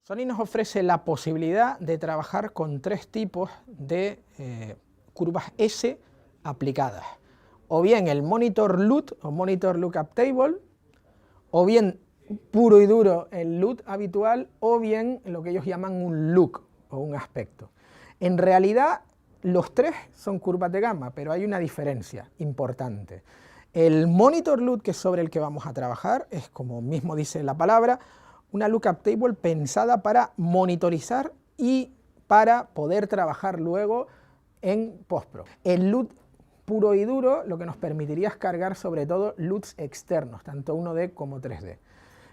Sony nos ofrece la posibilidad de trabajar con tres tipos de curvas S aplicadas. O bien el Monitor LUT o Monitor Lookup Table, o bien puro y duro el LUT habitual, o bien lo que ellos llaman un look o un aspecto. En realidad los tres son curvas de gama, pero hay una diferencia importante. El Monitor LUT, que es sobre el que vamos a trabajar, es, como mismo dice la palabra, una lookup table pensada para monitorizar y para poder trabajar luego en postpro. El LUT puro y duro lo que nos permitiría es cargar sobre todo LUTs externos, tanto 1D como 3D.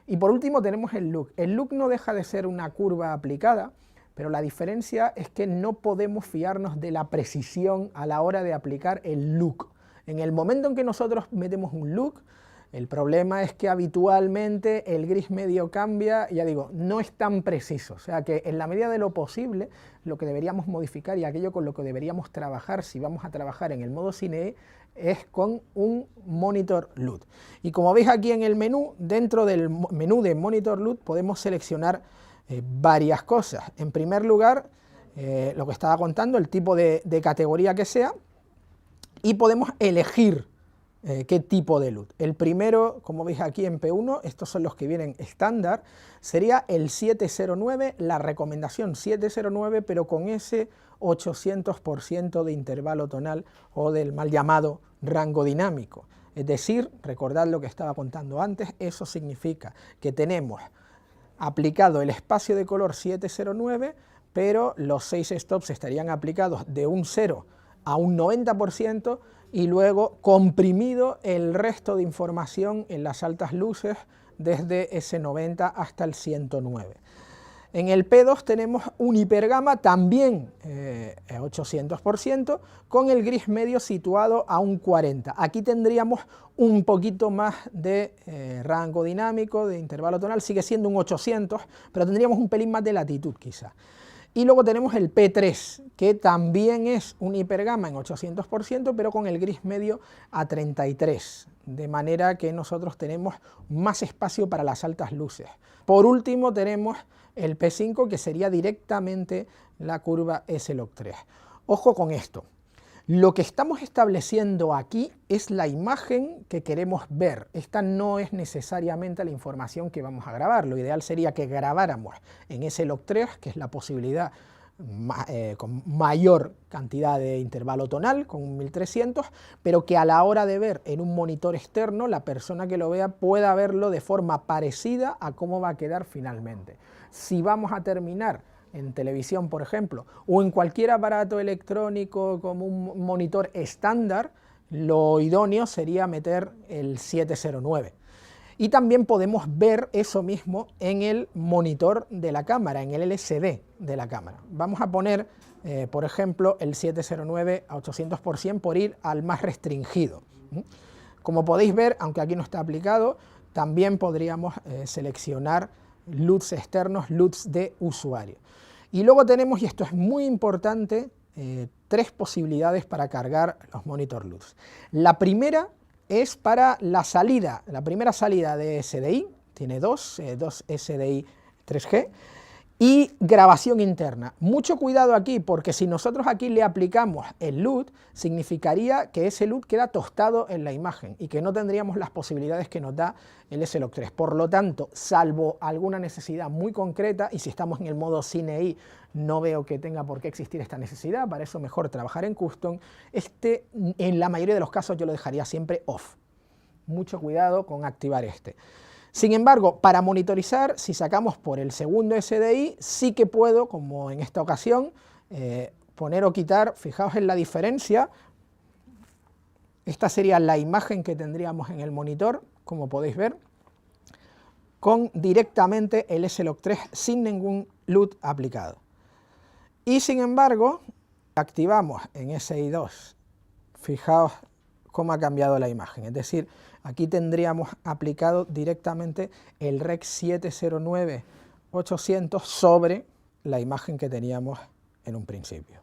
Y por último tenemos el look. El look no deja de ser una curva aplicada, pero la diferencia es que no podemos fiarnos de la precisión a la hora de aplicar el look. En el momento en que nosotros metemos un look, el problema es que habitualmente el gris medio cambia, ya digo, no es tan preciso, o sea que en la medida de lo posible lo que deberíamos modificar y aquello con lo que deberíamos trabajar si vamos a trabajar en el modo Cine es con un Monitor LUT. Y como veis aquí en el menú, dentro del menú de Monitor LUT podemos seleccionar varias cosas. En primer lugar, lo que estaba contando, el tipo de categoría que sea, y podemos elegir qué tipo de LUT. El primero, como veis aquí en P1, estos son los que vienen estándar, sería el 709, la recomendación 709, pero con ese 800% de intervalo tonal o del mal llamado rango dinámico. Es decir, recordad lo que estaba contando antes, eso significa que tenemos aplicado el espacio de color 709, pero los 6 stops estarían aplicados de un 0 a un 90%, y luego comprimido el resto de información en las altas luces desde ese 90 hasta el 109. En el P2 tenemos un hipergama también 800%, con el gris medio situado a un 40. Aquí tendríamos un poquito más de rango dinámico, de intervalo tonal, sigue siendo un 800, pero tendríamos un pelín más de latitud quizá. Y luego tenemos el P3, que también es un hipergama en 800%, pero con el gris medio a 33, de manera que nosotros tenemos más espacio para las altas luces. Por último tenemos el P5, que sería directamente la curva S-Log3. Ojo con esto. Lo que estamos estableciendo aquí es la imagen que queremos ver. Esta no es necesariamente la información que vamos a grabar. Lo ideal sería que grabáramos en S-Log3, que es la posibilidad con mayor cantidad de intervalo tonal, con un 1300, pero que a la hora de ver en un monitor externo, la persona que lo vea pueda verlo de forma parecida a cómo va a quedar finalmente. Si vamos a terminar en televisión, por ejemplo, o en cualquier aparato electrónico como un monitor estándar, lo idóneo sería meter el 709. Y también podemos ver eso mismo en el monitor de la cámara, en el LCD de la cámara. Vamos a poner, por ejemplo, el 709 a 800% por ir al más restringido. Como podéis ver, aunque aquí no está aplicado, también podríamos seleccionar LUTs externos, LUTs de usuario. Y luego tenemos, y esto es muy importante, tres posibilidades para cargar los Monitor LUTs. La primera es para la salida, la primera salida de SDI, tiene dos SDI 3G, y grabación interna. Mucho cuidado aquí, porque si nosotros aquí le aplicamos el LUT, significaría que ese LUT queda tostado en la imagen y que no tendríamos las posibilidades que nos da el S-Log3. Por lo tanto, salvo alguna necesidad muy concreta, y si estamos en el modo Cine no veo que tenga por qué existir esta necesidad, para eso mejor trabajar en custom, en la mayoría de los casos yo lo dejaría siempre off. Mucho cuidado con activar este. Sin embargo, para monitorizar, si sacamos por el segundo SDI, sí que puedo, como en esta ocasión, poner o quitar. Fijaos en la diferencia. Esta sería la imagen que tendríamos en el monitor, como podéis ver, con directamente el S-Log3 sin ningún LUT aplicado. Y sin embargo, activamos en SI2, fijaos cómo ha cambiado la imagen, es decir, aquí tendríamos aplicado directamente el Rec 709-800 sobre la imagen que teníamos en un principio.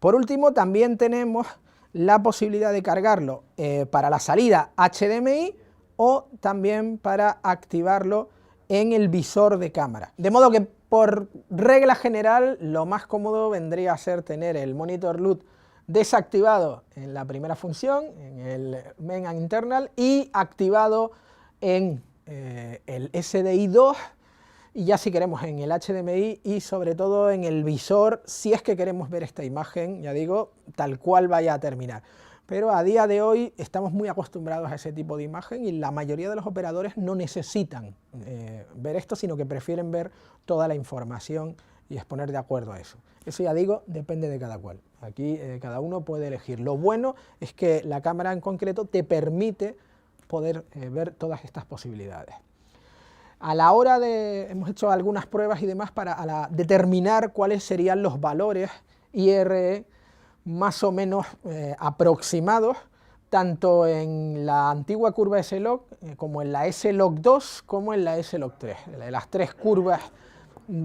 Por último, también tenemos la posibilidad de cargarlo para la salida HDMI o también para activarlo en el visor de cámara. De modo que por regla general lo más cómodo vendría a ser tener el monitor LUT desactivado en la primera función, en el main and internal, y activado en el SDI 2, y ya si queremos en el HDMI y sobre todo en el visor, si es que queremos ver esta imagen, ya digo, tal cual vaya a terminar. Pero a día de hoy estamos muy acostumbrados a ese tipo de imagen y la mayoría de los operadores no necesitan ver esto, sino que prefieren ver toda la información y exponer de acuerdo a eso. Eso, ya digo, depende de cada cual. Aquí cada uno puede elegir. Lo bueno es que la cámara en concreto te permite poder ver todas estas posibilidades. A la hora de, hemos hecho algunas pruebas y demás para determinar cuáles serían los valores IRE más o menos aproximados, tanto en la antigua curva S-Log como en la S-Log 2 como en la S-Log 3, las tres curvas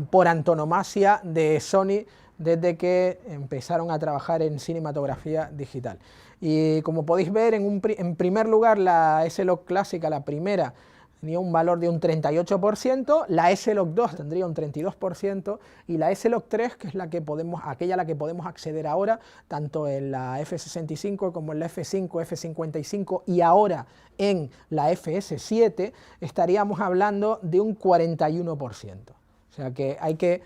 por antonomasia de Sony desde que empezaron a trabajar en cinematografía digital. Y como podéis ver, en primer lugar la S-Log clásica, la primera, tenía un valor de un 38%, la S-Log 2 tendría un 32% y la S-Log 3, que es aquella a la que podemos acceder ahora, tanto en la F65 como en la F5, F55 y ahora en la FS7, estaríamos hablando de un 41%. O sea que hay que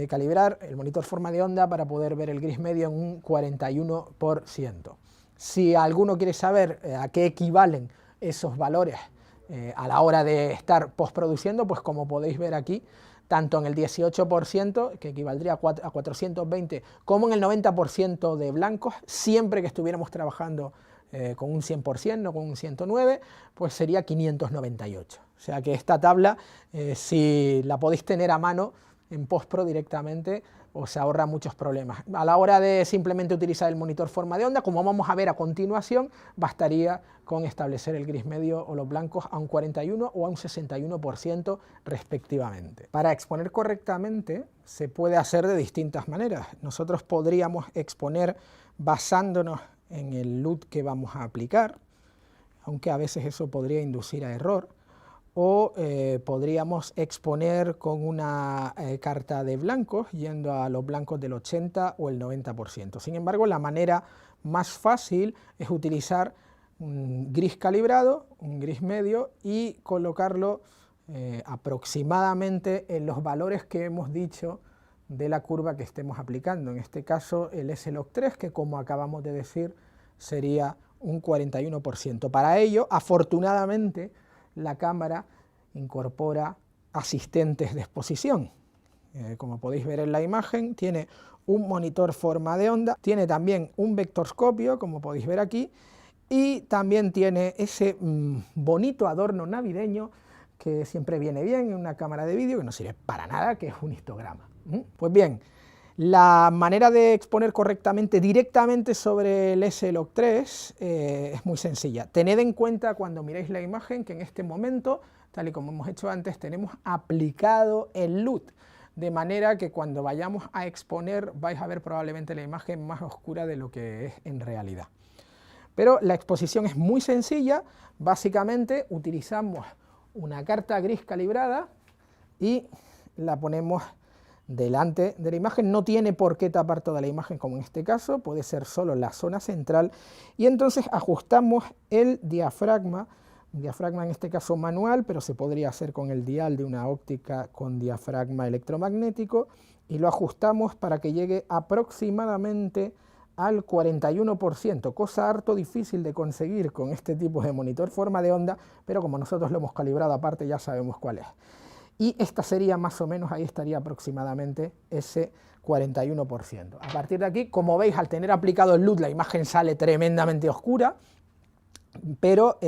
calibrar el monitor forma de onda para poder ver el gris medio en un 41%. Si alguno quiere saber a qué equivalen esos valores a la hora de estar postproduciendo, pues como podéis ver aquí, tanto en el 18%, que equivaldría a 420, como en el 90% de blancos, siempre que estuviéramos trabajando con un 100%, no con un 109, pues sería 598. O sea que esta tabla, si la podéis tener a mano en postpro directamente, os ahorra muchos problemas. A la hora de simplemente utilizar el monitor forma de onda, como vamos a ver a continuación, bastaría con establecer el gris medio o los blancos a un 41 o a un 61% respectivamente. Para exponer correctamente se puede hacer de distintas maneras. Nosotros podríamos exponer basándonos en el LUT que vamos a aplicar, aunque a veces eso podría inducir a error, o podríamos exponer con una carta de blancos, yendo a los blancos del 80 o el 90%. Sin embargo, la manera más fácil es utilizar un gris calibrado, un gris medio, y colocarlo aproximadamente en los valores que hemos dicho de la curva que estemos aplicando. En este caso el S-Log 3, que como acabamos de decir sería un 41%. Para ello, afortunadamente, la cámara incorpora asistentes de exposición. Como podéis ver en la imagen, tiene un monitor forma de onda, tiene también un vectorscopio, como podéis ver aquí, y también tiene ese bonito adorno navideño que siempre viene bien en una cámara de vídeo, que no sirve para nada, que es un histograma. Pues bien, la manera de exponer correctamente directamente sobre el S-Log 3 es muy sencilla. Tened en cuenta cuando miréis la imagen que en este momento, tal y como hemos hecho antes, tenemos aplicado el LUT, de manera que cuando vayamos a exponer vais a ver probablemente la imagen más oscura de lo que es en realidad. Pero la exposición es muy sencilla. Básicamente utilizamos una carta gris calibrada y la ponemos delante de la imagen. No tiene por qué tapar toda la imagen como en este caso, puede ser solo la zona central, y entonces ajustamos el diafragma, un diafragma en este caso manual, pero se podría hacer con el dial de una óptica con diafragma electromagnético, y lo ajustamos para que llegue aproximadamente al 41%, cosa harto difícil de conseguir con este tipo de monitor forma de onda, pero como nosotros lo hemos calibrado aparte ya sabemos cuál es. Y esta sería más o menos, ahí estaría aproximadamente ese 41%. A partir de aquí, como veis, al tener aplicado el LUT, la imagen sale tremendamente oscura, pero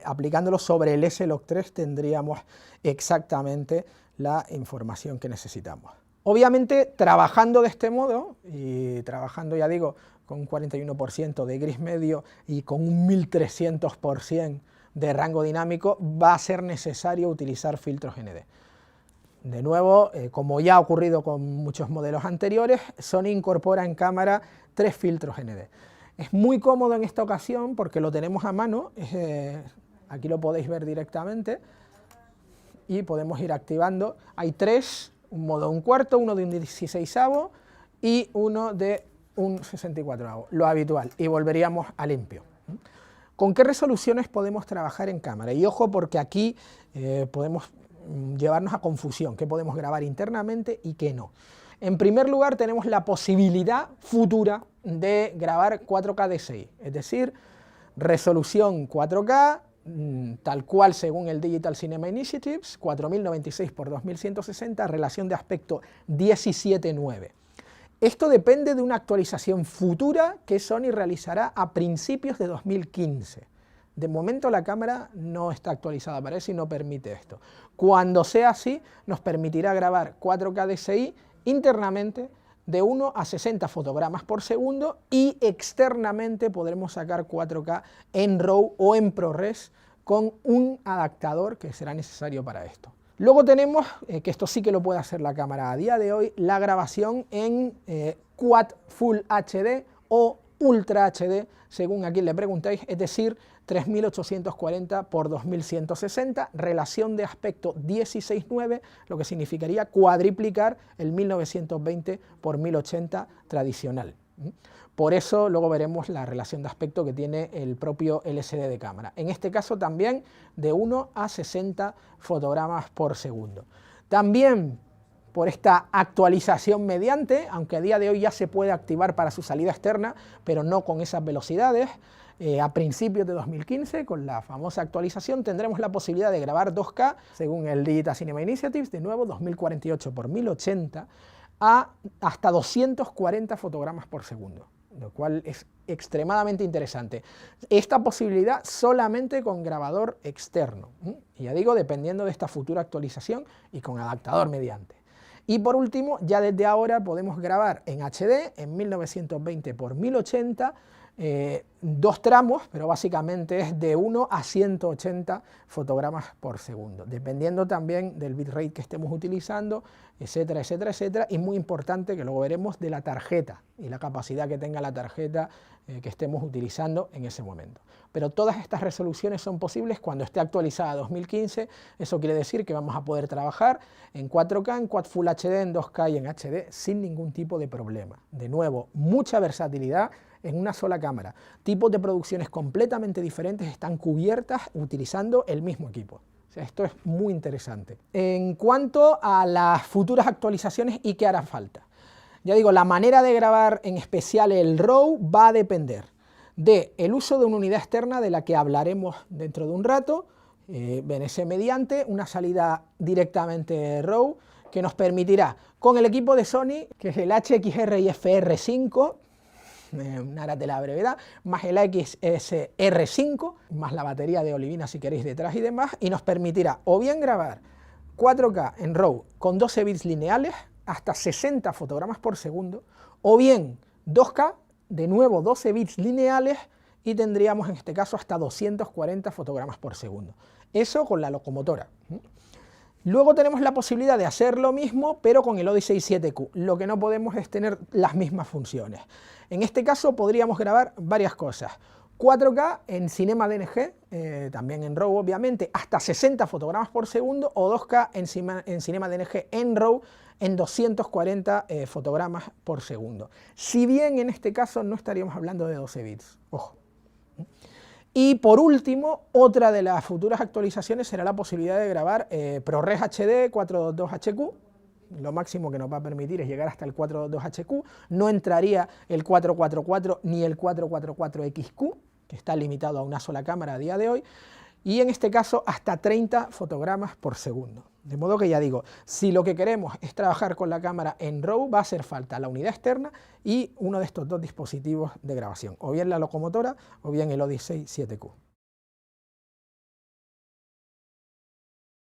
aplicándolo sobre el S-Log 3 tendríamos exactamente la información que necesitamos. Obviamente, trabajando de este modo, y trabajando, ya digo, con un 41% de gris medio y con un 1300% de rango dinámico, va a ser necesario utilizar filtros ND. De nuevo, como ya ha ocurrido con muchos modelos anteriores, Sony incorpora en cámara 3 filtros ND. Es muy cómodo en esta ocasión porque lo tenemos a mano, aquí lo podéis ver directamente. y podemos ir activando. Hay tres, un modo 1/4, uno de un 16avo y uno de un 64avo, lo habitual, y volveríamos a limpio. ¿Con qué resoluciones podemos trabajar en cámara? Y ojo, porque aquí podemos llevarnos a confusión, qué podemos grabar internamente y qué no. En primer lugar, tenemos la posibilidad futura de grabar 4K DCI, es decir, resolución 4K, tal cual según el Digital Cinema Initiatives, 4096 x 2160, relación de aspecto 17:9. Esto depende de una actualización futura que Sony realizará a principios de 2015. De momento la cámara no está actualizada para eso y no permite esto. Cuando sea así, nos permitirá grabar 4K DCI internamente de 1 a 60 fotogramas por segundo y externamente podremos sacar 4K en RAW o en ProRes con un adaptador que será necesario para esto. Luego tenemos, que esto sí que lo puede hacer la cámara a día de hoy, la grabación en Quad Full HD o Ultra HD, según a quien le preguntéis, es decir, 3840 x 2160, relación de aspecto 16:9, lo que significaría cuadriplicar el 1920 x 1080 tradicional. Por eso luego veremos la relación de aspecto que tiene el propio LCD de cámara. En este caso también de 1 a 60 fotogramas por segundo. También por esta actualización mediante, aunque a día de hoy ya se puede activar para su salida externa, pero no con esas velocidades, a principios de 2015, con la famosa actualización, tendremos la posibilidad de grabar 2K, según el Digital Cinema Initiatives, de nuevo 2048 x 1080, a hasta 240 fotogramas por segundo, lo cual es extremadamente interesante. Esta posibilidad solamente con grabador externo, y ya digo, dependiendo de esta futura actualización y con adaptador mediante. Y por último, ya desde ahora podemos grabar en HD, en 1920 x 1080, dos tramos, pero básicamente es de 1 a 180 fotogramas por segundo, dependiendo también del bitrate que estemos utilizando, etcétera, etcétera, etcétera, y muy importante, que luego veremos, de la tarjeta y la capacidad que tenga la tarjeta que estemos utilizando en ese momento. Pero todas estas resoluciones son posibles cuando esté actualizada a 2015, eso quiere decir que vamos a poder trabajar en 4K, en Quad Full HD, en 2K y en HD sin ningún tipo de problema. De nuevo, mucha versatilidad en una sola cámara. Tipos de producciones completamente diferentes están cubiertas utilizando el mismo equipo. O sea, esto es muy interesante. En cuanto a las futuras actualizaciones y qué hará falta. Ya digo, la manera de grabar, en especial el RAW, va a depender del uso de una unidad externa de la que hablaremos dentro de un rato, BNC mediante una salida directamente RAW, que nos permitirá, con el equipo de Sony, que es el HXR y FR5, nada de la brevedad, más el XSR5, más la batería de olivina si queréis detrás y demás, y nos permitirá o bien grabar 4K en RAW con 12 bits lineales, hasta 60 fotogramas por segundo, o bien 2K, de nuevo 12 bits lineales, y tendríamos en este caso hasta 240 fotogramas por segundo. Eso con la locomotora. Luego tenemos la posibilidad de hacer lo mismo, pero con el Odyssey 7Q. Lo que no podemos es tener las mismas funciones. En este caso podríamos grabar varias cosas. 4K en Cinema DNG, también en RAW obviamente, hasta 60 fotogramas por segundo, o 2K en Cinema DNG en RAW en 240 fotogramas por segundo. Si bien en este caso no estaríamos hablando de 12 bits, ojo. Y por último, otra de las futuras actualizaciones será la posibilidad de grabar ProRes HD 422HQ, lo máximo que nos va a permitir es llegar hasta el 422HQ, no entraría el 444 ni el 444XQ, que está limitado a una sola cámara a día de hoy, y en este caso hasta 30 fotogramas por segundo. De modo que ya digo, si lo que queremos es trabajar con la cámara en RAW, va a hacer falta la unidad externa y uno de estos dos dispositivos de grabación, o bien la locomotora o bien el Odyssey 7Q.